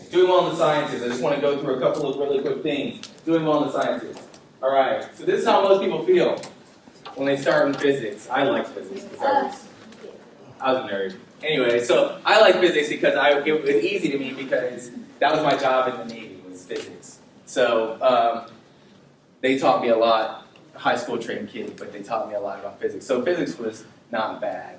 Doing well in the sciences. I just want to go through a couple of really quick things. Doing well in the sciences. All right, so this is how most people feel when they start in physics. I like physics because I was a nerd. Anyway, so I like physics because it was easy to me because that was my job in the Navy, was physics. So they taught me a lot, high school trained kid, but they taught me a lot about physics. So physics was not bad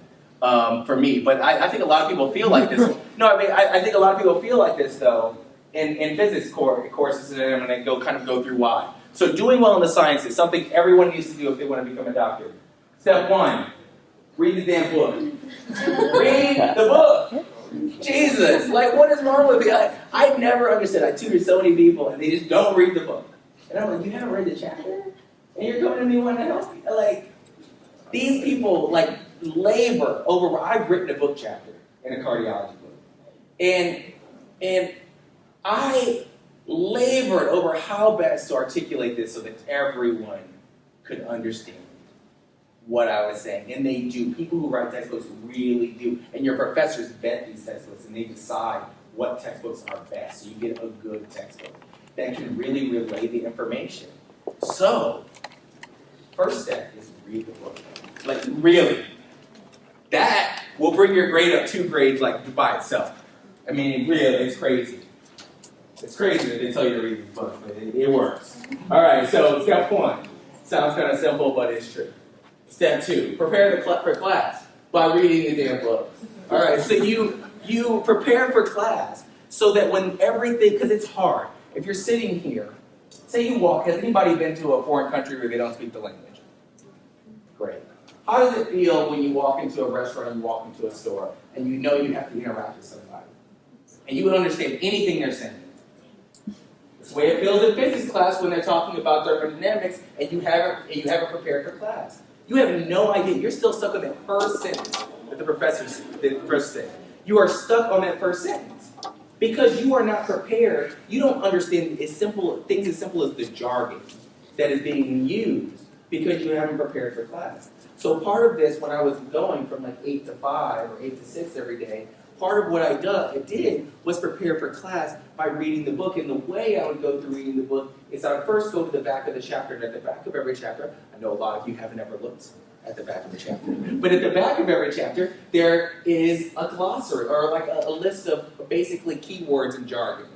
for me, but I think a lot of people feel like this. No, I mean, I think a lot of people feel like this, though, in physics courses, and I'm going to kind of go through why. So doing well in the sciences, something everyone needs to do if they want to become a doctor. Step 1, read the damn book. Read the book. Jesus, like what is wrong with me? I never understood. I tutored so many people and they just don't read the book. And I'm like, you haven't read the chapter? And you're coming to me wanting to help me? Like, these people like labor over, I've written a book chapter in a cardiology book. And I labored over how best to articulate this so that everyone could understand what I was saying. And they do. People who write textbooks really do. And your professors vet these textbooks and they decide what textbooks are best. So you get a good textbook that can really relay the information. So, first step is read the book. Like, really. That will bring your grade up 2 grades like by itself. I mean, really, it's crazy. It's crazy that they tell you to read these books, but it works. All right, so step 1. Sounds kind of simple, but it's true. Step 2, prepare for class by reading the damn book. All right, so you prepare for class so that when everything, because it's hard. If you're sitting here, say you walk, has anybody been to a foreign country where they don't speak the language? Great. How does it feel when you walk into a restaurant, you walk into a store, and you know you have to interact with somebody? And you would understand anything they're saying. It's the way it feels in physics class when they're talking about thermodynamics and you haven't prepared for class. You have no idea. You're still stuck on that first sentence that the professor said. You are stuck on that first sentence because you are not prepared. You don't understand things as simple as the jargon that is being used because you haven't prepared for class. So part of this, when I was going from like 8 to 5 or 8 to 6 every day, part of what I did was prepare for class by reading the book. And the way I would go through reading the book is I would first go to the back of the chapter. And at the back of every chapter, I know a lot of you haven't ever looked at the back of the chapter. But at the back of every chapter, there is a glossary or like a list of basically keywords and jargon.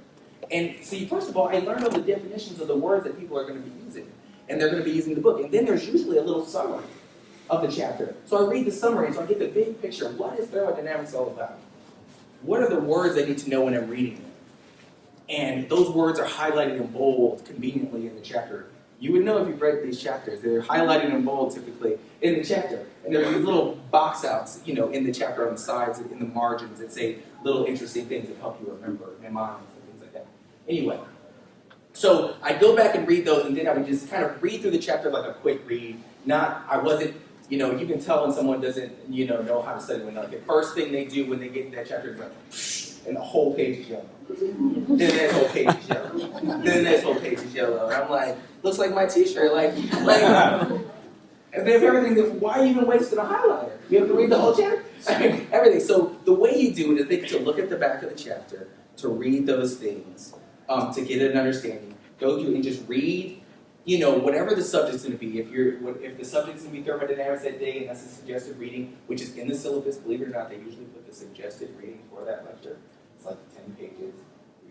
And so first of all, I learned all the definitions of the words that people are going to be using. And they're going to be using the book. And then there's usually a little summary of the chapter. So I read the summary, so I get the big picture. What is thermodynamics all about? What are the words I need to know when I'm reading them? And those words are highlighted in bold conveniently in the chapter. You would know if you've read these chapters. They're highlighted in bold typically in the chapter. And there are these little box outs, in the chapter on the sides, in the margins that say little interesting things that help you remember mnemonics and things like that. Anyway, so I'd go back and read those, and then I would just kind of read through the chapter like a quick read. You can tell when someone doesn't, know how to study. When like the first thing they do when they get into that chapter is like, and the whole page is yellow. Then the next whole page is yellow. Then the next whole page is yellow. And I'm like, looks like my T-shirt. And then everything. Why are you even wasting a highlighter? You have to read the whole chapter. Everything. So the way you do it is they get to look at the back of the chapter, to read those things, to get an understanding. Go through and just read. Whatever the subject's going to be, if the subject's going to be thermodynamics that day, and that's the suggested reading, which is in the syllabus, believe it or not, they usually put the suggested reading for that lecture. It's like 10 pages.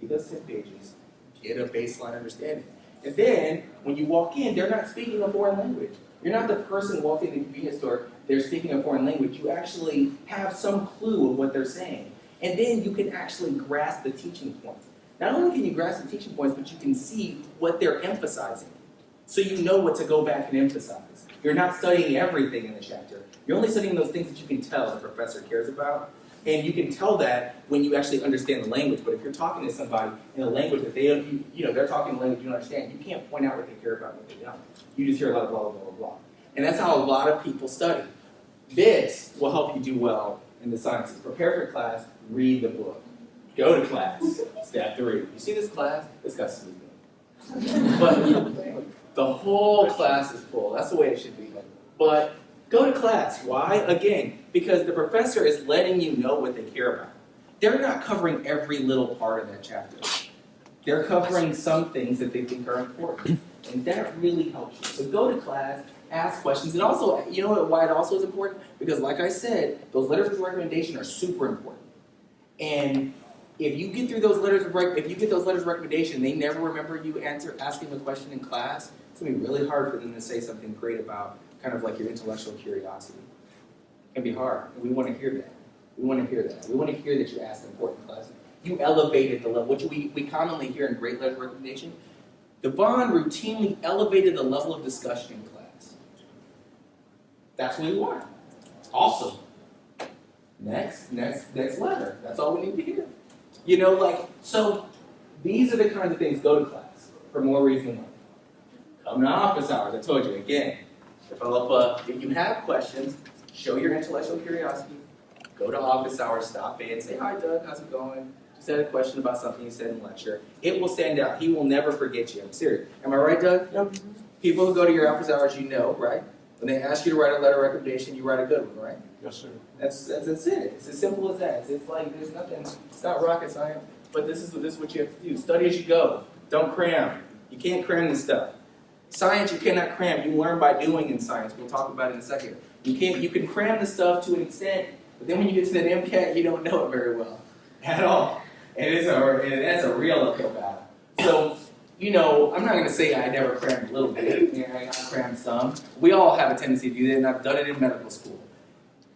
Read those 10 pages, get a baseline understanding. And then, when you walk in, they're not speaking a foreign language. You're not the person walking in the convenience store, they're speaking a foreign language. You actually have some clue of what they're saying. And then you can actually grasp the teaching points. Not only can you grasp the teaching points, but you can see what they're emphasizing. So you know what to go back and emphasize. You're not studying everything in the chapter. You're only studying those things that you can tell the professor cares about. And you can tell that when you actually understand the language. But if you're talking to somebody in a language that they don't, they're talking a language you don't understand, you can't point out what they care about and what they don't. You just hear a lot of blah, blah, blah, blah. And that's how a lot of people study. This will help you do well in the sciences. Prepare for class, read the book. Go to class. Step 3. You see this class? This guy's sleeping. But the whole class is full. That's the way it should be. But go to class. Why? Again, because the professor is letting you know what they care about. they're not covering every little part of that chapter. They're covering some things that they think are important. And that really helps you. So go to class, ask questions. And also, you know why it also is important? Because like I said, those letters of recommendation are super important. And if you get through those letters of recommendation, they never remember you asking a question in class, it's going to be really hard for them to say something great about kind of like your intellectual curiosity. It can be hard. And we want to hear that. We want to hear that. We want to hear that you asked important questions. You elevated the level, which we commonly hear in great letter of recommendation. Devon routinely elevated the level of discussion in class. That's what we want. Awesome. Next letter. That's all we need to hear. You know, like, so these are the kinds of things. Go to class for more reason than one. Come to office hours. I told you again. Develop if you have questions, show your intellectual curiosity. Go to office hours, stop in, say, hi Doug, how's it going? Just had a question about something you said in lecture. It will stand out. He will never forget you. I'm serious. Am I right, Doug? Yep. People who go to your office hours, you know, right? When they ask you to write a letter of recommendation, you write a good one, right? Yes, sir. That's it. It's as simple as that. It's like there's nothing. It's not rocket science. But this is what you have to do. Study as you go. Don't cram. You can't cram this stuff. Science you cannot cram. You learn by doing in science. We'll talk about it in a second. You can cram the stuff to an extent, but then when you get to the MCAT, you don't know it very well at all. And that's a real uphill battle. So, you know, I'm not going to say I never crammed a little bit. I crammed some. We all have a tendency to do that, and I've done it in medical school.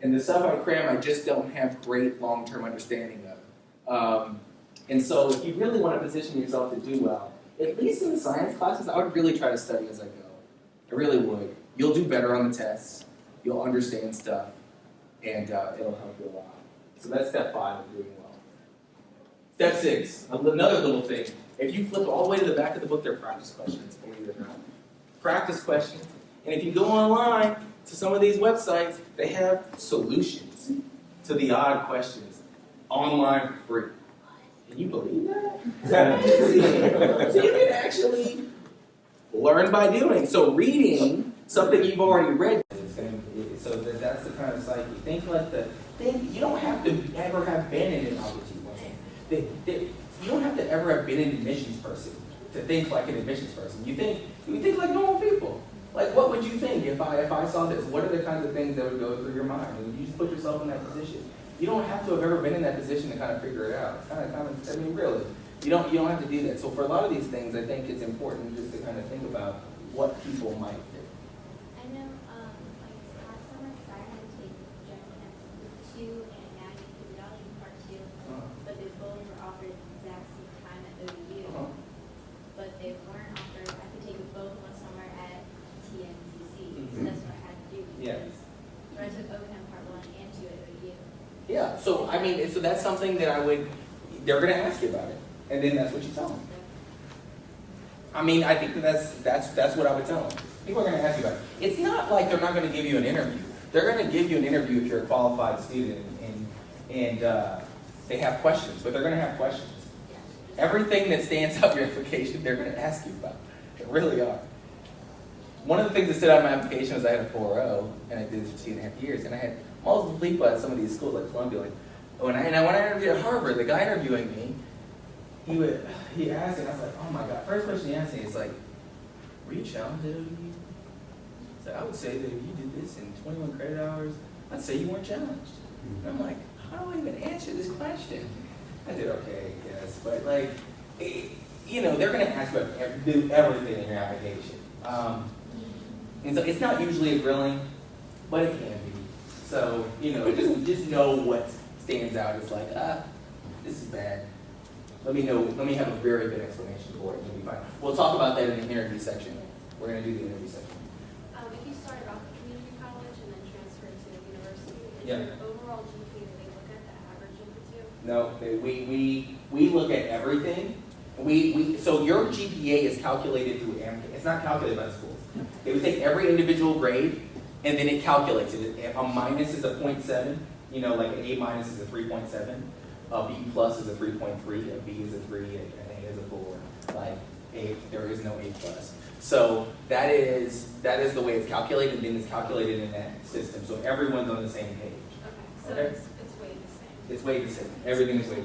And the stuff I cram, I just don't have great long-term understanding of. And so if you really want to position yourself to do well, at least in the science classes, I would really try to study as I go. I really would. You'll do better on the tests. You'll understand stuff. And it'll help you a lot. So that's step 5 of doing well. Step 6, another little thing. If you flip all the way to the back of the book, there are practice questions, believe it or not. Practice questions. And if you go online to some of these websites, they have solutions to the odd questions online for free. Can you believe that? So you can actually learn by doing. So reading something you've already read. So that's the kind of site you think you don't have to ever have been in an ODU. You don't have to ever have been an admissions person to think like an admissions person. You think like normal people. Like, what would you think if I saw this? What are the kinds of things that would go through your mind? And you just put yourself in that position. You don't have to have ever been in that position to kind of figure it out. I mean, really, you don't have to do that. So for a lot of these things, I think it's important just to kind of think about what people might do. I know, like last summer, I had to take General Chem 2 and Anatomy and Physiology Part 2, but they both were offered at the exact same time at ODU. But they weren't offered. I could take both one summer at TNCC. So that's what I had to do. Yes. So I took OChem Part 1 and 2 at ODU. Yeah, so I mean, so that's something that they're going to ask you about it, and then that's what you tell them. I mean, I think that's what I would tell them. People are going to ask you about it. It's not like they're not going to give you an interview. They're going to give you an interview if you're a qualified student, and they have questions, but they're going to have questions. Everything that stands out in your application, they're going to ask you about. They really are. One of the things that stood out in my application was I had a 4.0, and I did this for 2.5 years, and I had multiple people at some of these schools like Columbia. Like, when I interviewed at Harvard, the guy interviewing me, he asked, and I was like, oh my God. First question he asked me is like, were you challenged at ODU? So I would say that if you did this in 21 credit hours, I'd say you weren't challenged. And I'm like, how do I even answer this question? I did okay, yes, but like, you know, they're going to ask you about everything in your application. And so it's not usually a grilling, but it can be. So, you know, just know what stands out. It's like, this is bad. Let me have a very good explanation for it, and you'll be fine. We'll talk about that in the interview section. We're going to do the interview section. If you started off at community college and then transferred to the university, is Yeah. your overall GPA, do they look at the average of the two? No, we look at everything. So your GPA is calculated through AMCA. It's not calculated by the schools. They would take every individual grade, and then it calculates it. A minus is a 0.7. You know, like an A minus is a 3.7. A B plus is a 3.3. A B is a 3. An A is a 4. Like there is no A plus. So that is the way it's calculated, and then it's calculated in that system. So everyone's on the same page. Okay, so Okay. it's weighted the same. It's weighed the same. Everything is weighed